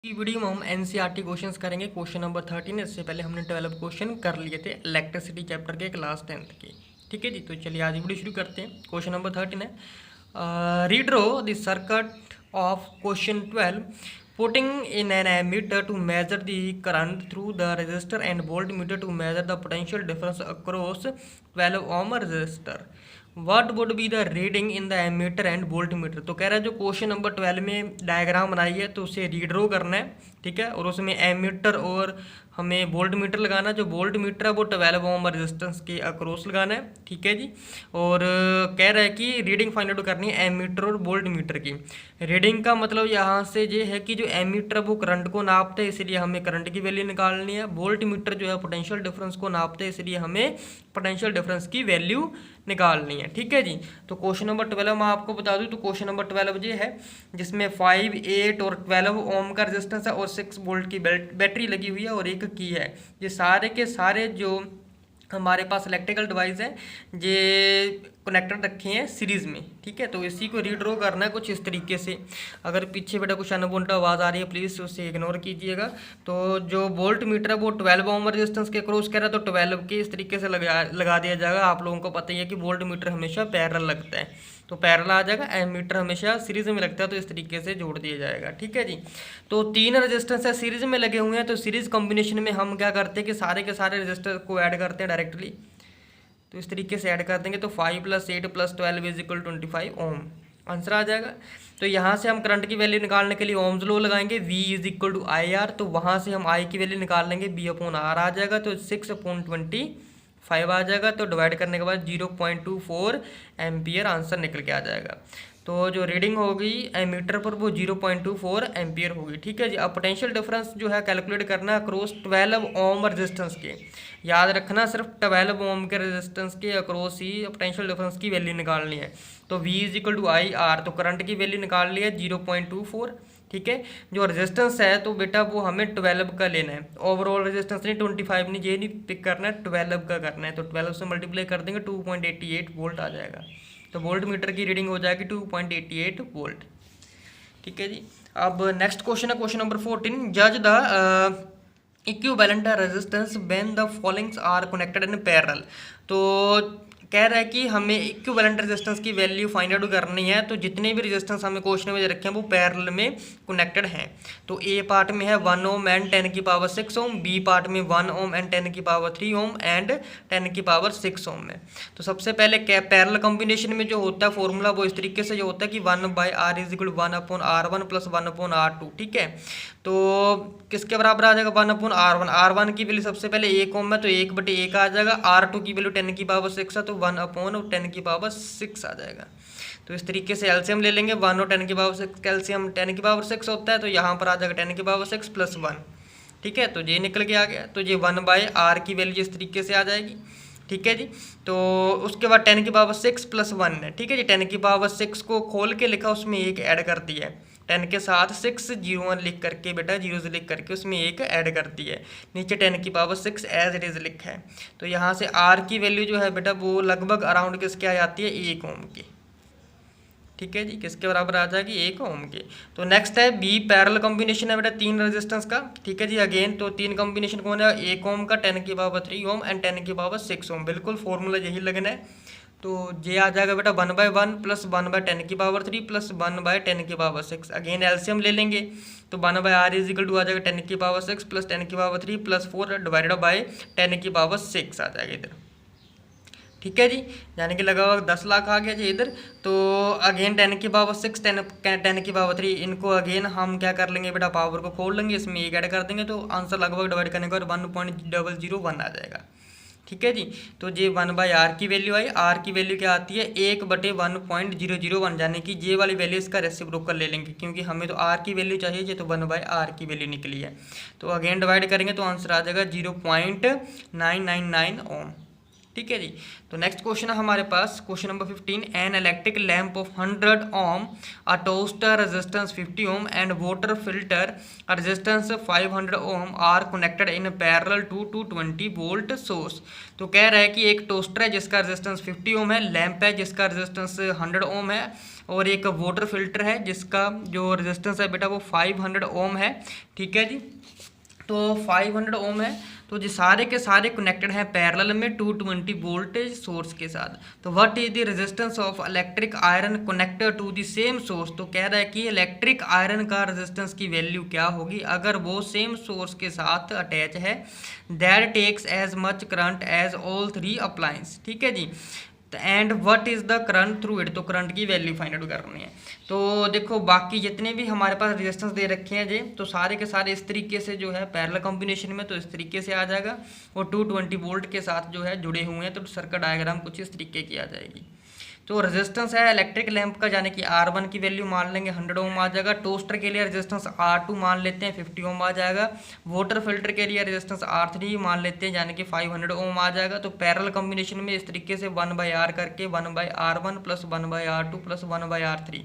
की वीडियो में हम एनसीईआरटी क्वेश्चंस करेंगे। Question number 13। इससे पहले हमने 12 क्वेश्चन कर लिए थे इलेक्ट्रिसिटी चैप्टर के क्लास 10th के। ठीक है जी, तो चलिए आज वीडियो शुरू करते हैं। क्वेश्चन नंबर 13 है, redraw the circuit of question 12 putting in an ammeter to measure the current through the resistor and voltmeter to measure the potential difference across 12 ohm resistor. What would be the reading in the ammeter and voltmeter. तो कह रहा है जो question number 12 में diagram बनाई है तो उसे रीड्रो करना है, ठीक है, और उसमें एमीटर और हमें वोल्ट मीटर लगाना। जो वोल्ट मीटर है वो 12 ओम रेजिस्टेंस के अक्रॉस लगाना है, ठीक है जी। और कह रहा है कि रीडिंग फाइंड आउट करनी है एमीटर और वोल्ट मीटर की। रीडिंग का मतलब यहाँ से ये है कि जो एमीटर वो करंट को नापते हैं, इसलिए हमें करंट की वैल्यू निकालनी है। वोल्ट मीटर जो है पोटेंशियल डिफरेंस को नापते हैं, इसलिए हमें पोटेंशियल डिफरेंस की वैल्यू निकालनी है, ठीक है जी। तो क्वेश्चन नंबर 12 मैं आपको बता दूं तो क्वेश्चन नंबर 12 ये है जिसमें 5, 8 और 12 ओम का रेजिस्टेंस है और 6 वोल्ट की बैटरी लगी हुई है और एक की है। ये सारे के सारे जो हमारे पास इलेक्ट्रिकल डिवाइस है ये कनेक्टेड रखे हैं सीरीज में, ठीक है। तो इसी को रीड्रॉ करना है कुछ इस तरीके से। अगर पीछे बेटा कुछ अनवांटेड आवाज़ आ रही है प्लीज़ उसे इग्नोर कीजिएगा। तो जो वोल्ट मीटर है वो 12 ओम रेजिस्टेंस के क्रॉस कर रहा है, तो 12 के इस तरीके से लगा दिया जाएगा। आप लोगों को पता ही है कि वोल्ट मीटर हमेशा पैरेलल लगता है, तो पैरेलल आ जाएगा। एमीटर हमेशा सीरीज में लगता है, तो इस तरीके से जोड़ दिया जाएगा, ठीक है जी। तो 3 रेजिस्टेंस है सीरीज में लगे हुए हैं, तो सीरीज कॉम्बिनेशन में हम क्या करते हैं कि सारे के सारे रेजिस्टर को ऐड करते हैं डायरेक्टली। तो इस तरीके से ऐड कर देंगे तो 5 + 8 + 12 = 25 ओम आंसर आ जाएगा। तो यहाँ से हम करंट की वैल्यू निकालने के लिए ओम्स लॉ लगाएंगे, V = IR। तो वहाँ से हम I की वैल्यू निकाल लेंगे, B/R आ जाएगा, तो 6/25 आ जाएगा। तो डिवाइड करने के बाद 0.24 एम्पियर आंसर निकल के आ जाएगा। तो जो रीडिंग होगी एमीटर पर वो 0.24 एम्पियर होगी, ठीक है जी। अब पोटेंशियल डिफरेंस जो है कैलकुलेट करना है अक्रॉस 12 ओम रेजिस्टेंस के। याद रखना सिर्फ 12 ओम के रेजिस्टेंस के अक्रॉस ही पोटेंशियल डिफरेंस की वैल्यू निकालनी है। तो V = IR, तो करंट की वैल्यू निकाल ली है 0.24, ठीक है। जो रेजिस्टेंस है तो बेटा वो हमें 12 का लेना है, ओवरऑल रेजिस्टेंस नहीं 25 नहीं, ये नहीं पिक करना है, 12 का करना है। तो 12 से मल्टीप्लाई कर देंगे 2.88 वोल्ट आ जाएगा। तो वोल्ट मीटर की रीडिंग हो जाएगी 2.88 वोल्ट, ठीक है जी। अब नेक्स्ट क्वेश्चन है क्वेश्चन नंबर 14। जज the equivalent resistance when the followings are connected in parallel. तो कह रहा है कि हमें इक्विवेलेंट रेजिस्टेंस की वैल्यू फाइंड आउट करनी है। तो जितने भी रेजिस्टेंस हमें क्वेश्चन में रखे हैं वो पैरेलल में कनेक्टेड हैं। तो ए पार्ट में है 1 ohm and 10⁶ ohm, B part में 1 ओम एंड 10�3 ओम एंड 10�6 ओम है। तो सबसे पहले पैरेलल कॉम्बिनेशन में जो होता है फॉर्मूला वो इस तरीके से जो होता है कि 1/R = 1/R1 + 1/R2, ठीक है। तो किसके बराबर आ जाएगा 1/R1। R1 की वैल्यू सबसे पहले 1 ओम है तो 1/1 आ जाएगा। R2 की वैल्यू 10�6 है तो 1/10�6 आ जाएगा। तो इस तरीके से एलसीएम ले लेंगे, 1 और 10�6 एलसीएम 10�6 होता है, तो यहाँ पर आ जाएगा 10�6 + 1, ठीक है। तो ये निकल के आ गया। तो ये 1/R की वैल्यू इस तरीके से आ जाएगी, ठीक है जी। तो उसके बाद 10�6 + 1 है, ठीक है जी। 10�6 को खोल के लिखा, उसमें एक ऐड कर दिया है, 10 के साथ 6 01 लिख करके बेटा 0 लिख करके उसमें एक ऐड कर दी है। नीचे 10�6 एज इट इज़ लिखा है। तो यहाँ से R की वैल्यू जो है बेटा वो लगभग अराउंड किसके आ जाती है 1 ओम की, ठीक है जी। किसके बराबर आ जाएगी 1 ओम के। तो नेक्स्ट है बी पैरेलल कॉम्बिनेशन है बेटा 3 रेजिस्टेंस का, ठीक है जी। अगेन तो 3 कॉम्बिनेशन कौन है 1 ओम का, 10�3 ओम एंड 10�6 ओम। बिल्कुल फॉर्मूला यही लगना है। तो ये आ जाएगा बेटा 1/1 + 1/10�3 + 1/10�6। अगेन एलसीएम ले लेंगे तो 1/R = आ जाएगा 10�6 + 10�3 + 4 डिवाइडेड बाय 10�6 आ जाएगा इधर, ठीक है जी। यानी कि लगभग 10 लाख आ गया जी इधर। तो अगेन 10�6 10�3 इनको अगेन हम क्या कर लेंगे बेटा पावर को खोल लेंगे, इसमें एक ऐड कर देंगे तो आंसर लगभग डिवाइड करने के बाद 1.001 आ जाएगा, ठीक है जी। तो ये 1/R की वैल्यू आई। R की वैल्यू क्या आती है 1/1.001, यानी कि ये वाली वैल्यू इसका रेसिप्रोकल ले लेंगे क्योंकि हमें तो R की वैल्यू चाहिए, ये तो 1/R की वैल्यू निकली है। तो अगेन डिवाइड करेंगे तो आंसर आ जाएगा 0.999 ओम, ठीक है जी। तो नेक्स्ट क्वेश्चन है हमारे पास question number 15। An electric lamp of 100 ohm, a toaster resistance 50 ohm and water filter resistance 500 ohm are connected in parallel to 220 volt source. तो कह रहा है कि एक टोस्टर है जिसका रेजिस्टेंस 50 ओम है, लैंप है जिसका रेजिस्टेंस 100 ओम है और एक वाटर फिल्टर है जिसका जो रेजिस्टेंस है बेटा वो 500 ओम है। ठीक है जी, तो 500 ओम है, तो जो सारे के सारे कनेक्टेड हैं पैरेलल में 220 वोल्टेज सोर्स के साथ। तो what is the resistance of electric iron connected to the same source. तो कह रहा है कि इलेक्ट्रिक आयरन का रेजिस्टेंस की वैल्यू क्या होगी अगर वो सेम सोर्स के साथ अटैच है। That takes as much current as all 3 appliance. ठीक है जी, and what is the current through it. तो करंट की वैल्यू फाइंड आउट करनी है। तो देखो बाकी जितने भी हमारे पास रेजिस्टेंस दे रखे हैं जी, तो सारे के सारे इस तरीके से जो है पैरेलल कॉम्बिनेशन में तो इस तरीके से आ जाएगा, और 220 वोल्ट के साथ जो है जुड़े हुए हैं, तो सर्किट डायग्राम कुछ इस तरीके की आ जाएगी। तो रेजिस्टेंस है इलेक्ट्रिक लैंप का, यानी कि R1 की वैल्यू मान लेंगे 100 ओम आ जाएगा। टोस्टर के लिए रेजिस्टेंस R2 मान लेते हैं 50 ओम आ जाएगा। वाटर फिल्टर के लिए रेजिस्टेंस R3 मान लेते हैं, यानी कि 500 ओम आ जाएगा। तो पैरेलल कॉम्बिनेशन में इस तरीके से 1/R करके 1/R1 plus 1/R2 plus 1/R3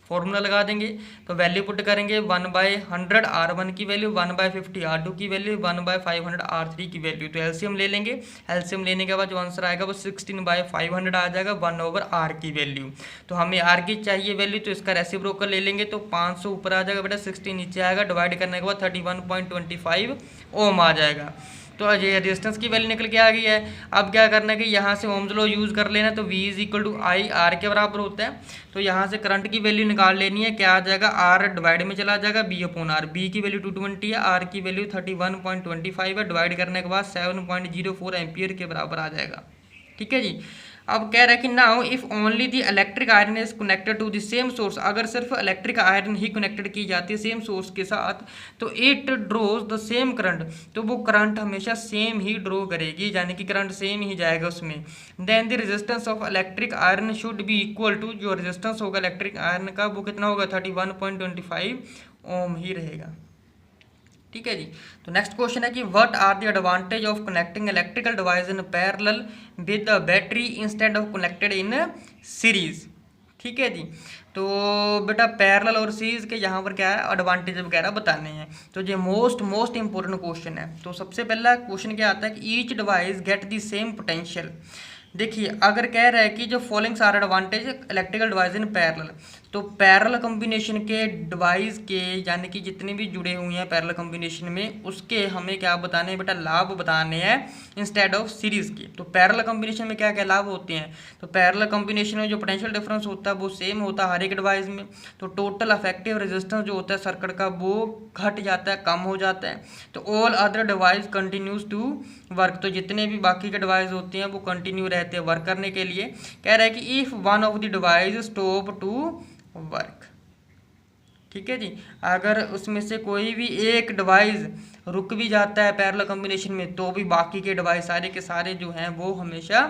formula लगा देंगे। तो वैल्यू पुट करेंगे 1/100 R1 की वैल्यू, 1/50 R2 की वैल्यू, 1/500 R3 की वैल्यू। तो एलसीएम ले लेंगे। एलसीएम लेने के बाद जो आंसर आएगा वो 16/500 आ जाएगा 1/R की वैल्यू। तो हमें R की चाहिए वैल्यू, तो इसका रेसिप्रोकल ले लेंगे। तो 500 ऊपर आ जाएगा बेटा, 16 नीचे आएगा, डिवाइड करने के बाद 31.25 ओम आ जाएगा। तो ये रेजिस्टेंस की वैल्यू निकल के आ गई है। अब क्या करना है कि यहाँ से ओम्स लॉ यूज़ कर लेना। तो V is equal to I R के बराबर होता है। तो यहाँ से करंट की वैल्यू निकाल लेनी है। क्या आ जाएगा, R डिवाइड में चला जाएगा B अपॉन R। B की वैल्यू 220 है, R की वैल्यू 31.25 है, डिवाइड करने के बाद 7.04 एम्पियर के बराबर आ जाएगा। ठीक है जी। अब कह रहा है कि now if only the electric iron is connected to the same source. अगर सिर्फ इलेक्ट्रिक आयरन ही कनेक्टेड की जाती है सेम सोर्स के साथ, तो इट ड्रोज द सेम करंट। तो वो करंट हमेशा सेम ही ड्रो करेगी, यानी कि करंट सेम ही जाएगा उसमें। Then the resistance of electric iron should be equal to, जो रेजिस्टेंस होगा इलेक्ट्रिक आयरन का वो कितना होगा, 31.25 ओम ही रहेगा। ठीक है जी। तो नेक्स्ट क्वेश्चन है कि what are the advantage of connecting electrical device in parallel with the battery instead of connected in series. ठीक है जी। तो बेटा पैरेलल और सीरीज के यहाँ पर क्या है एडवांटेज वगैरह बताने हैं। तो ये मोस्ट इंपॉर्टेंट क्वेश्चन है। तो सबसे पहला क्वेश्चन क्या आता है कि each device get the same potential. देखिए अगर कह रहा है कि जो followings are advantage electrical device in parallel, तो पैरेलल कॉम्बिनेशन के डिवाइस के यानी कि जितने भी जुड़े हुए हैं पैरेलल कॉम्बिनेशन में, उसके हमें क्या बताने हैं बेटा, लाभ बताने हैं इंस्टेड ऑफ सीरीज की। तो पैरेलल कॉम्बिनेशन में क्या क्या लाभ होते हैं, तो पैरेलल कॉम्बिनेशन में जो पोटेंशियल डिफरेंस होता है वो सेम होता है हर एक डिवाइस में। तो टोटल इफेक्टिव रेजिस्टेंस जो होता है सर्किट का वो घट जाता है, कम हो जाता है। तो all other device continues to work. तो जितने भी बाकी के डिवाइस होते हैं वो कंटिन्यू रहते हैं वर्क करने के लिए। कह रहा है कि if one of the device stop to work. ठीक है जी, अगर उसमें से कोई भी एक डिवाइस रुक भी जाता है पैरेलल कॉम्बिनेशन में, तो भी बाकी के डिवाइस सारे के सारे जो हैं वो हमेशा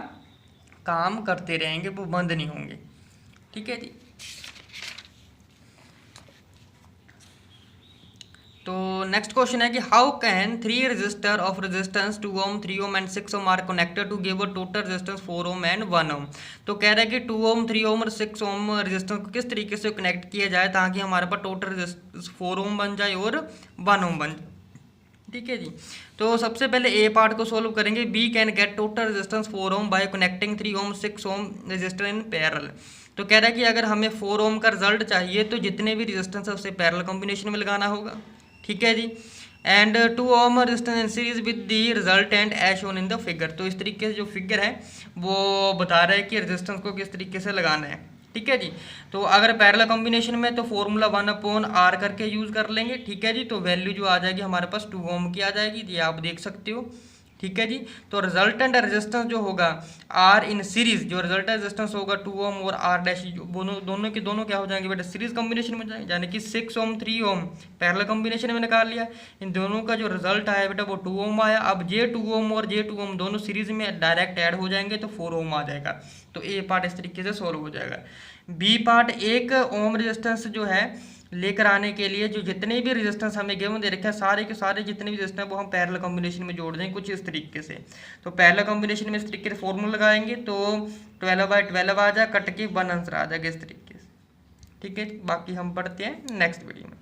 काम करते रहेंगे, वो बंद नहीं होंगे। ठीक है जी। तो नेक्स्ट क्वेश्चन है कि how can 3 resistor of resistance 2 ohm 3 ohm and 6 ohm are connected to give a total resistance 4 ohm and 1 ohm. तो कह रहा है कि 2 ओम 3 ओम और 6 ओम रेजिस्टेंस को किस तरीके से कनेक्ट किया जाए ताकि हमारे पास टोटल रेजिस्टेंस 4 ओम बन जाए और 1 ओम बन जाए। ठीक है जी। तो सबसे पहले ए पार्ट को सोल्व करेंगे। We can get total resistance 4 ohm by connecting 3 ohm 6 ohm resistor in parallel. तो कह रहा है कि अगर हमें 4 ओम का रिजल्ट चाहिए तो जितने भी रेजिस्टेंस है उसे पैरेलल कॉम्बिनेशन में लगाना होगा। ठीक है जी। And 2 ohm resistance in series with the resultant as shown in the figure. तो इस तरीके से जो फिगर है वो बता रहा है कि रेजिस्टेंस को किस तरीके से लगाना है। ठीक है जी। तो अगर पैरेलल कॉम्बिनेशन में तो फॉर्मूला 1/R करके यूज़ कर लेंगे। ठीक है जी। तो वैल्यू जो आ जाएगी हमारे पास 2 ओम की आ जाएगी, ये आप देख सकते हो। ठीक है जी। तो रिजल्टेंट रेजिस्टेंस जो होगा आर इन सीरीज, जो रिजल्टेंट रेजिस्टेंस होगा 2 ओम और आर डैश, दोनों के दोनों क्या हो जाएंगे बेटा, सीरीज कॉम्बिनेशन में जाएंगे, यानी कि 6 ओम 3 ओम पैरेलल कॉम्बिनेशन में निकाल लिया। इन दोनों का जो रिजल्ट आया बेटा वो 2 ओम आया। अब जे 2 ओम और जे 2 ओम दोनों सीरीज में डायरेक्ट ऐड हो जाएंगे तो 4 ओम आ जाएगा। तो ए पार्ट इस तरीके से सॉल्व हो जाएगा। बी पार्ट 1 ओम रेजिस्टेंस जो है लेकर आने के लिए जो जितने भी रेजिस्टेंस हमें गिवन दे रखे हैं सारे के सारे जितने भी रेजिस्टेंस वो हम पैरेलल कॉम्बिनेशन में जोड़ देंगे कुछ इस तरीके से। तो पैरेलल कॉम्बिनेशन में इस तरीके से फॉर्मूला लगाएंगे तो 12/12 आ जाए, कट के 1 आंसर आ जाएगा इस तरीके से। ठीक है, बाकी हम पढ़ते हैं नेक्स्ट वीडियो में।